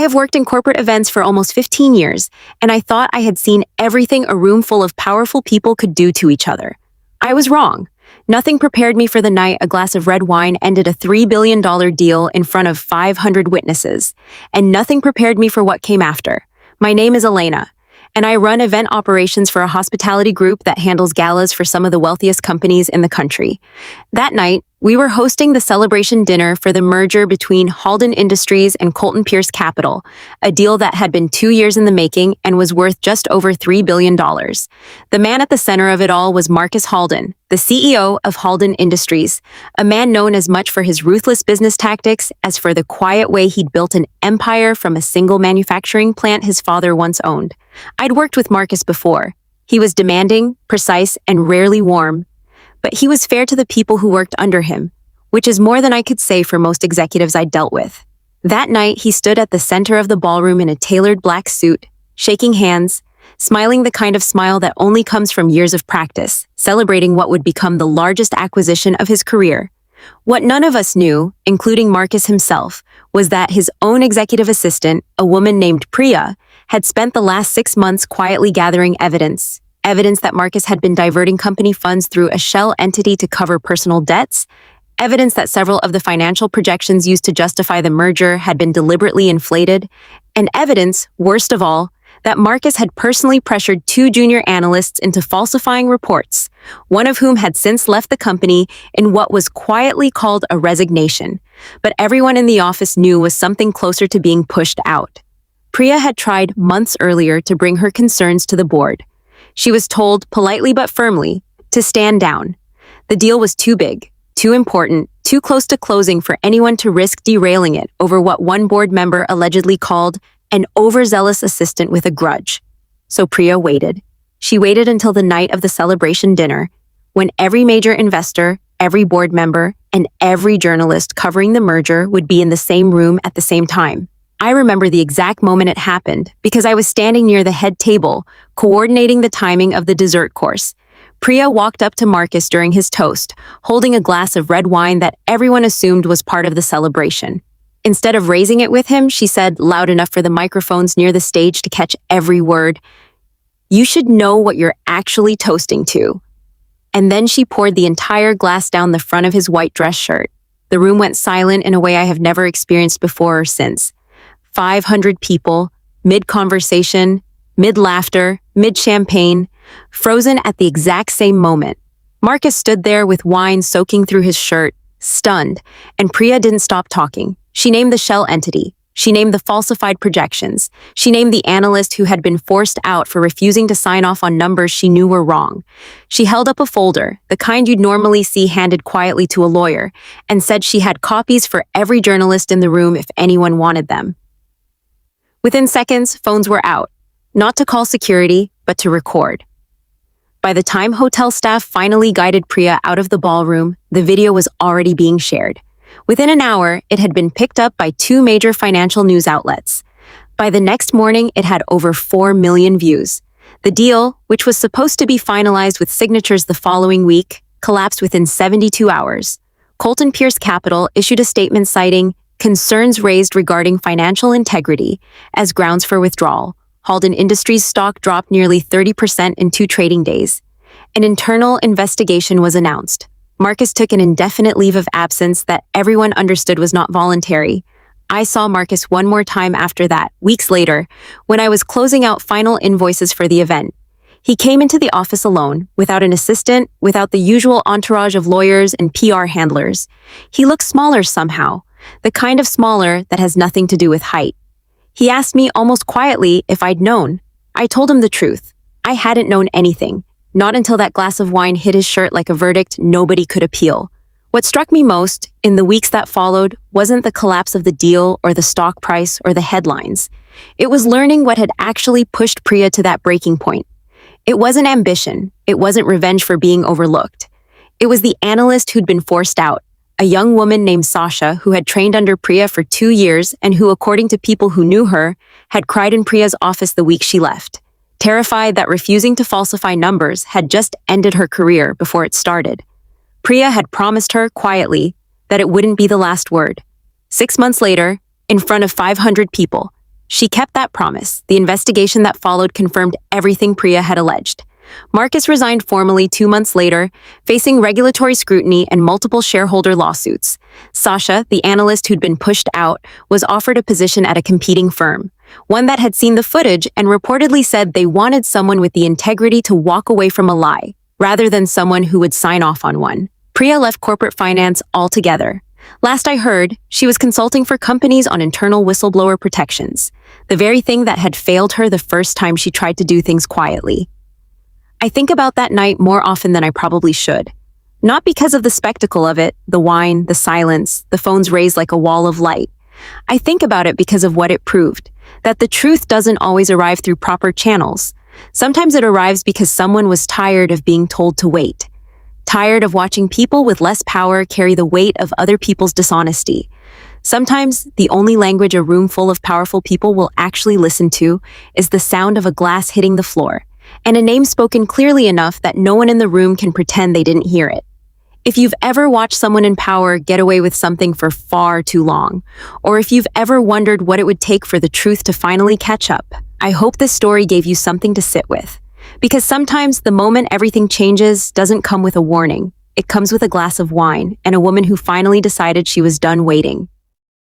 have worked in corporate events for almost 15 years, and I thought I had seen everything a room full of powerful people could do to each other. I was wrong. Nothing prepared me for the night a glass of red wine ended a $3 billion deal in front of 500 witnesses, and nothing prepared me for what came after. My name is Elena, and I run event operations for a hospitality group that handles galas for some of the wealthiest companies in the country. That night, we were hosting the celebration dinner for the merger between Halden Industries and Colton Pierce Capital, a deal that had been 2 years in the making and was worth just over $3 billion. The man at the center of it all was Marcus Halden, the CEO of Halden Industries, a man known as much for his ruthless business tactics as for the quiet way he'd built an empire from a single manufacturing plant his father once owned. I'd worked with Marcus before. He was demanding, precise, and rarely warm. But he was fair to the people who worked under him, which is more than I could say for most executives I'd dealt with. That night, he stood at the center of the ballroom in a tailored black suit, shaking hands, smiling the kind of smile that only comes from years of practice, celebrating what would become the largest acquisition of his career. What none of us knew, including Marcus himself, was that his own executive assistant, a woman named Priya, had spent the last 6 months quietly gathering evidence that Marcus had been diverting company funds through a shell entity to cover personal debts, evidence that several of the financial projections used to justify the merger had been deliberately inflated, and evidence, worst of all, that Marcus had personally pressured 2 junior analysts into falsifying reports, one of whom had since left the company in what was quietly called a resignation, but everyone in the office knew was something closer to being pushed out. Priya had tried months earlier to bring her concerns to the board. She was told, politely but firmly, to stand down. The deal was too big, too important, too close to closing for anyone to risk derailing it over what one board member allegedly called an overzealous assistant with a grudge. So Priya waited. She waited until the night of the celebration dinner, when every major investor, every board member, and every journalist covering the merger would be in the same room at the same time. I remember the exact moment it happened because I was standing near the head table, coordinating the timing of the dessert course. Priya walked up to Marcus during his toast, holding a glass of red wine that everyone assumed was part of the celebration. Instead of raising it with him, she said, loud enough for the microphones near the stage to catch every word, "You should know what you're actually toasting to." And then she poured the entire glass down the front of his white dress shirt. The room went silent in a way I have never experienced before or since. 500 people, mid-conversation, mid-laughter, mid-champagne, frozen at the exact same moment. Marcus stood there with wine soaking through his shirt, stunned, and Priya didn't stop talking. She named the shell entity. She named the falsified projections. She named the analyst who had been forced out for refusing to sign off on numbers she knew were wrong. She held up a folder, the kind you'd normally see handed quietly to a lawyer, and said she had copies for every journalist in the room if anyone wanted them. Within seconds, phones were out, not to call security, but to record. By the time hotel staff finally guided Priya out of the ballroom, the video was already being shared. Within an hour, it had been picked up by 2 major financial news outlets. By the next morning, it had over 4 million views. The deal, which was supposed to be finalized with signatures the following week, collapsed within 72 hours. Colton Pierce Capital issued a statement citing concerns raised regarding financial integrity as grounds for withdrawal. Halden Industries stock dropped nearly 30% in 2 trading days. An internal investigation was announced. Marcus took an indefinite leave of absence that everyone understood was not voluntary. I saw Marcus one more time after that, weeks later, when I was closing out final invoices for the event. He came into the office alone, without an assistant, without the usual entourage of lawyers and PR handlers. He looked smaller somehow, the kind of smaller that has nothing to do with height. He asked me almost quietly if I'd known. I told him the truth. I hadn't known anything, not until that glass of wine hit his shirt like a verdict nobody could appeal. What struck me most, in the weeks that followed, wasn't the collapse of the deal or the stock price or the headlines. It was learning what had actually pushed Priya to that breaking point. It wasn't ambition. It wasn't revenge for being overlooked. It was the analyst who'd been forced out, a young woman named Sasha who had trained under Priya for 2 years and who, according to people who knew her, had cried in Priya's office the week she left, terrified that refusing to falsify numbers had just ended her career before it started. Priya had promised her, quietly, that it wouldn't be the last word. 6 months later, in front of 500 people, She kept that promise. The investigation that followed confirmed everything Priya had alleged. Marcus resigned formally 2 months later, facing regulatory scrutiny and multiple shareholder lawsuits. Sasha, the analyst who'd been pushed out, was offered a position at a competing firm, one that had seen the footage and reportedly said they wanted someone with the integrity to walk away from a lie, rather than someone who would sign off on one. Priya left corporate finance altogether. Last I heard, she was consulting for companies on internal whistleblower protections, the very thing that had failed her the first time she tried to do things quietly. I think about that night more often than I probably should. Not because of the spectacle of it, the wine, the silence, the phones raised like a wall of light. I think about it because of what it proved, that the truth doesn't always arrive through proper channels. Sometimes it arrives because someone was tired of being told to wait. Tired of watching people with less power carry the weight of other people's dishonesty. Sometimes the only language a room full of powerful people will actually listen to is the sound of a glass hitting the floor, and a name spoken clearly enough that no one in the room can pretend they didn't hear it. If you've ever watched someone in power get away with something for far too long, or if you've ever wondered what it would take for the truth to finally catch up, I hope this story gave you something to sit with. Because sometimes the moment everything changes doesn't come with a warning. It comes with a glass of wine and a woman who finally decided she was done waiting.